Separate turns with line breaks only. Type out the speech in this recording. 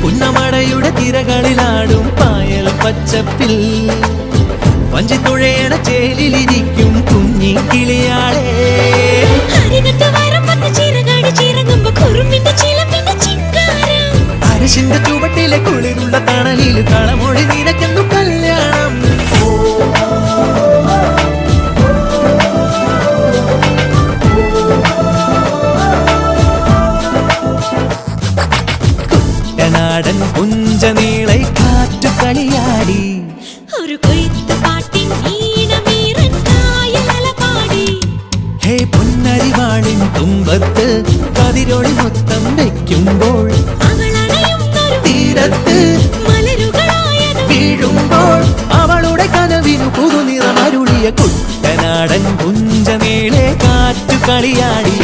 പുന്നമടയുടെ തിരകളിലാടും പായൽ പച്ചപ്പിൽ വഞ്ചിത്തുഴയണ ചേലിലിരിക്കും കുഞ്ഞി കിളിയാളെ. അരശിന്റെ ചുവട്ടിലെ കുളിരുള്ള തണലിൽ കളമൊഴി നിനക്കെന്നു കല്യാണം. കുട്ടനാടൻ പുഞ്ചനീളെ കാറ്റു കളിയാടി
ഒരു കൊയ്ത്ത് പാട്ടിൻ ഈണമീറൻ കായലല പാടി.
ഹേ പൊന്നരിവാളിൻ തുമ്പത്ത് കതിരൊളി മൊത്തം വയ്ക്കുമ്പോൾ തീരത്ത് വീഴുമ്പോൾ അവളുടെ കനവിനു പുതുനിറമരുളിയ കുട്ടനാടൻ പുഞ്ചനീളെ കാറ്റു കളിയാടി.